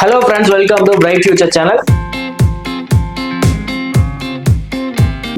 Hello friends, welcome to Bright Future channel.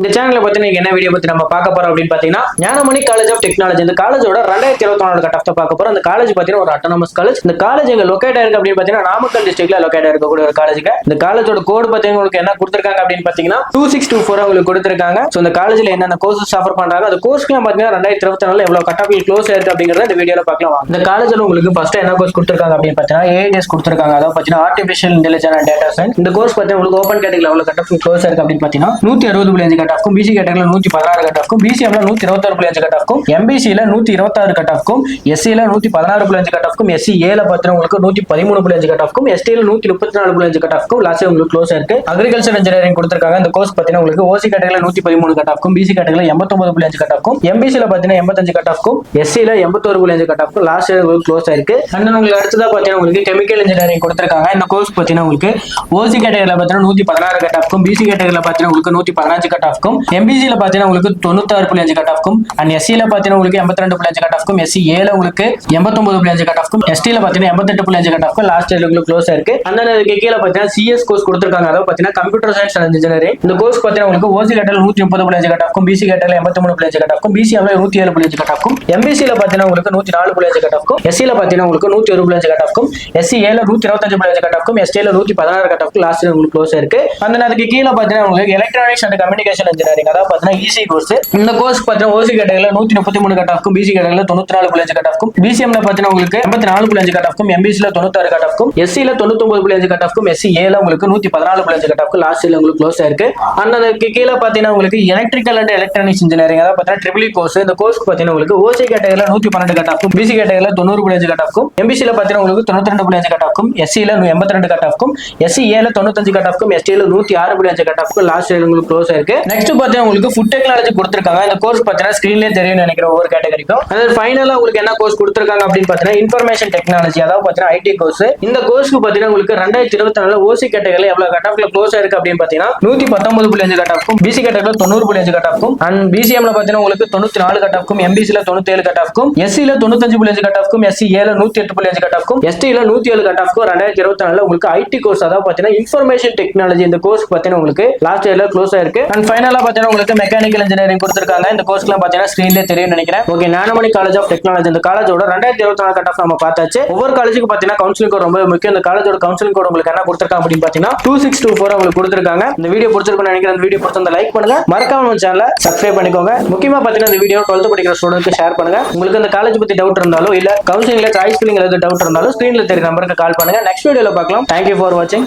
இந்த சேனல்ல பத்தி நீங்க என்ன வீடியோ பத்தி நம்ம பார்க்க போறோம் அப்படின்னு பாத்தீங்கன்னா ஞானமணி காலேஜ் ஆஃப் டெக்னாலஜி இந்த காலேஜோட 2024 கட் ஆஃப் பார்க்க போறோம். இந்த காலேஜ் பாத்தீங்கன்னா ஒரு அட்டானமஸ் காலேஜ். இந்த காலேஜ் எங்க லொகேட் ஆயிருக்கு அப்படின்னு பாத்தீங்கன்னா நாமக்கல் டிஸ்ட்ரிக்ட்ல லொகேட் ஆயிருக்கக்கூடிய ஒரு காலேஜுக்கு. இந்த காலேஜோட கோட் பாத்தீங்கன்னா உங்களுக்கு என்ன கொடுத்திருக்காங்க அப்படின்னு பாத்தீங்கன்னா 2624 உங்களுக்கு கொடுத்திருக்காங்க. சோ இந்த காலேஜ்ல என்னென்ன கோர்சஸ் ஆஃபர் பண்றாங்க அந்த கோர்ஸ்க்குலாம் பாத்தீங்கன்னா 2024 எவ்வளவு கட் ஆஃப் க்ளோஸ் ஆயிருக்கு அப்படிங்கறத இந்த வீடியோல பார்க்கலாம். இந்த காலேஜ்ல உங்களுக்கு ஃபர்ஸ்ட் என்ன கோர்ஸ் கொடுத்திருக்காங்க அப்படின்னு பாத்தீங்கன்னா ஏஐஎஸ் கொடுத்திருக்காங்க. அதாவது பாத்தீங்கன்னா artificial intelligence and data science. இந்த கோர்ஸ் பாத்தீங்கன்னா உங்களுக்கு ஓபன் கேட்டகரியில எவ்வளவு கட் ஆஃப் க்ளோஸ் ஆயிருக்கு அப்படின்னு பாத்தீங்கன்னா 160.5 கட் ஆஃப்க்கும் பிசி கேட்டகரியில 116 கட் ஆஃப்க்கும் பிசிஎம்ல 121.5 கட் ஆஃப்க்கும் எம்பிசில 126 கட் ஆஃப்க்கும் எஸ்சில 116.5 கட் ஆஃப்க்கும் எஸ்சி ஏல பாத்தீங்கன்னா உங்களுக்கு 113.5 கட் ஆஃப்க்கும் எஸ்டில 134.5 கட் ஆஃப்க்கும் லாஸ்ட் உங்களுக்கு க்ளோஸ் ஆயிருக்கு. அக்ரிகல்ச்சர் இன்ஜினியரிங் கொடுத்திருக்காங்க. இந்த கோர்ஸ் பாத்தீங்கன்னா உங்களுக்கு ஓசி கேட்டகரியில 113 கட் ஆஃப்க்கும் பிசி கேட்டகரியில 89.5 கட் ஆஃப்க்கும் எம்பிசில பாத்தீங்கன்னா 85 கட் ஆஃப்க்கும் எஸ்சில 81.5 கட் ஆஃப்க்கும் லாஸ்ட் உங்களுக்கு க்ளோஸ் ஆயிருக்கு. அண்ட் உங்களுக்கு அடுத்ததா பாத்தீங்கன்னா உங்களுக்கு கெமிக்கல் இன்ஜினியரிங் கொடுத்திருக்காங்க. இந்த கோர்ஸ் பாத்தீங்கன்னா உங்களுக்கு ஓசி கேட்டகரியில பாத்தீங்கன்னா 116 கட் ஆஃப்க்கும் பிசி கேட்டகரியில பாத்தீங்கன்னா உங்களுக்கு 115 கட் ஆஃப்க்கும் எம்பிசில பாத்தீங்கன்னா உங்களுக்கு 96.5 கட் ஆஃப்க்கும் அண்ட் எஸ்சில பாத்தீங்கன்னா உங்களுக்கு 82.5 கட் ஆஃப்க்கும் எஸ்சி ஏல உங்களுக்கு 89.5 கட் ஆஃப்க்கும் எஸ்டில பாத்தீங்கன்னா 88.5 கட் ஆஃப்க்கும் லாஸ்ட் இயர் உங்களுக்கு க்ளோஸ் ஆயிருக்கு. அந்த கீழ பாத்தீங்கன்னா சிஎஸ் கோர்ஸ் கொடுத்திருக்காங்க. அதாவது பாத்தீங்கன்னா கம்ப்யூட்டர் சயின்ஸ் அண்ட் இன்ஜினியரிங். இந்த கோர்ஸ் பாத்தீங்கன்னா உங்களுக்கு ஓசி கேட்டகரியில 130.5 கட் ஆஃப்க்கும் பிசி கேட்டகரியில 83.5 கட் ஆஃப்க்கும் பிசிஎம்ல 107.5 கட் ஆஃப்க்கும் எம்பிசில பாத்தீங்கன்னா உங்களுக்கு 104.5 கட் ஆஃப்க்கும் எஸ்சில பாத்தீங்கன்னா உங்களுக்கு 101.5 கட் ஆஃப்க்கும் எஸ்சி ஏல 125.5 கட் ஆஃப்க்கும் எஸ்டில 116 கட் ஆஃப்க்கும் லாஸ்ட் இயர் உங்களுக்கு க்ளோஸ் ஆயிருக்கு. அந்த கீழ பாத்தீங்கன்னா உங்களுக்கு எலக்ட்ரானிக்ஸ் அண்ட் கம்யூனிகேஷன் இன்ஜினியரிங். அதாவது பாத்தீங்கன்னா ஈசி கோர்ஸ். இந்த கோர்ஸ் பாத்தீங்கன்னா ஓசி கேட்டகரியில 133 கட் ஆஃப்க்கும் பிசி கேட்டகரியில 94.5 கட் ஆஃப்க்கும் பிசிஎம்ல பாத்தீங்கன்னா உங்களுக்கு 84.5 கட் ஆஃப்க்கும் எம்பிசில 96 கட் ஆஃப்க்கும் எஸ்சில 99.5 கட் ஆஃப்க்கும் எஸ்சி ஏல உங்களுக்கு 114.5 கட் ஆஃப்க்கும் லாஸ்ட் இயர் உங்களுக்கு க்ளோஸ் ஆயிருக்கு. அந்த கீழ பாத்தீங்கன்னா உங்களுக்கு எலக்ட்ரிக்கல் அண்ட் எலக்ட்ரானிக்ஸ் இன்ஜினியரிங். அதாவது பாத்தீங்கன்னா ட்ரிபிள் கோர்ஸ். இந்த கோர்ஸ் பாத்தீங்கன்னா உங்களுக்கு ஓசி கேட்டகரியில 112 கட் ஆஃப்க்கும் பிசி கேட்டகரியில 90.5 கட் ஆஃப்க்கும் எம்பிசில பாத்தீங்கன்னா உங்களுக்கு 92.5 கட் ஆஃப்க்கும் எஸ்சில 82 கட் ஆஃப்க்கும் எஸ்சி ஏல 95 கட் ஆஃப்க்கும் எஸ்டில 106.5 கட் ஆஃப்க்கும் லாஸ்ட் இயர் உங்களுக்கு க்ளோஸ் ஆயிருக்கு. நெக்ஸ்ட் பாத்தீங்கன்னா உங்களுக்கு ஃபுட் டெக்னாலஜி கொடுத்திருக்காங்க. இந்த கோர்ஸ் பாத்தீங்கன்னா ஸ்கிரீன்லயே தெரியும் நினைக்கிற ஒவ்வொரு கேட்டகரிக்கும். அதாவது ஃபைனலா உங்களுக்கு என்ன கோர்ஸ் கொடுத்திருக்காங்க அப்படின்னு பாத்தீங்கன்னா இன்ஃபர்மேஷன் டெக்னாலஜி. அதாவது பாத்தீங்கன்னா ஐடி கோர்ஸ். இந்த கோர்ஸ்க்கு பாத்தீங்கன்னா உங்களுக்கு 2024 ஓசி கேட்டகரியில எவ்வளவு கட் ஆஃப்ல க்ளோஸ் ஆயிருக்கு அப்படின்னு பாத்தீங்கன்னா 119.5 கட் ஆஃப்க்கும் பிசி கேட்டகரியில 90.5 கட் ஆஃப்க்கும் அண்ட் பிசிஎம்ல பாத்தீங்கன்னா உங்களுக்கு 94 கட் ஆஃப்க்கும் எம்பிசில 97 கட் ஆஃப்க்கும் எஸ்சில 95.5 கட் ஆஃப்க்கும் எஸ்சி ஏல 108.5 கட் ஆஃப்க்கும் எஸ்டில 107 கட் ஆஃப்க்கும் 2024 உங்களுக்கு ஐடி கோர்ஸ். அதாவது பாத்தீங்கன்னா இன்ஃபர்மேஷன் டெக்னாலஜி இந்த கோர்ஸ் பாத்தீங்கன்னா உங்களுக்கு லாஸ்ட் இயர்ல க்ளோஸ் ஆயிருக்கு. அண்ட் ஃபைனலா பாத்தீங்கன்னா உங்களுக்கு மெக்கானிக்கல் இன்ஜினியரிங் கொடுத்திருக்காங்க. இந்த கோர்ஸ்லாம் பாத்தீங்கன்னா ஸ்கிரீன்ல தெரியும் நினைக்கிறேன். Okay, Gnanamani college of technology இந்த காலேஜோட 2024 கட் ஆஃப் நம்ம பார்த்தாச்சு. ஒவ்வொரு காலேஜுக்கு பாத்தீங்கன்னா கவுன்சிலிங் கோட் ரொம்ப முக்கியம். இந்த காலேஜோட கவுன்சிலிங் கோட் உங்களுக்கு என்ன கொடுத்திருக்காங்க அப்படின்னு பாத்தீங்கன்னா 2624 உங்களுக்கு கொடுத்திருக்காங்க. இந்த வீடியோ பிடிச்சிருக்கும்னு நினைக்கிறேன். இந்த வீடியோ பிடிச்சிருந்தா லைக் பண்ணுங்க, மறக்காம நம்ம சேனலை சப்ஸ்கிரைப் பண்ணிக்கோங்க. முக்கியமா பாத்தீங்கன்னா இந்த வீடியோ 12th படிக்கிற ஸ்டூடெண்ட்க்கு ஷேர் பண்ணுங்க. உங்களுக்கு இந்த காலேஜ் பத்தி டவுட் இருந்தாலோ இல்ல கவுன்சிலிங்ல சாய்ஸ் ஃபில்லிங்ல ஏதாவது டவுட் இருந்தாலும் ஸ்கிரீன்ல தெரிய நம்பருக்கு கால் பண்ணுங்க. நெக்ஸ்ட் வீடியோல பார்க்கலாம். Thank you for watching.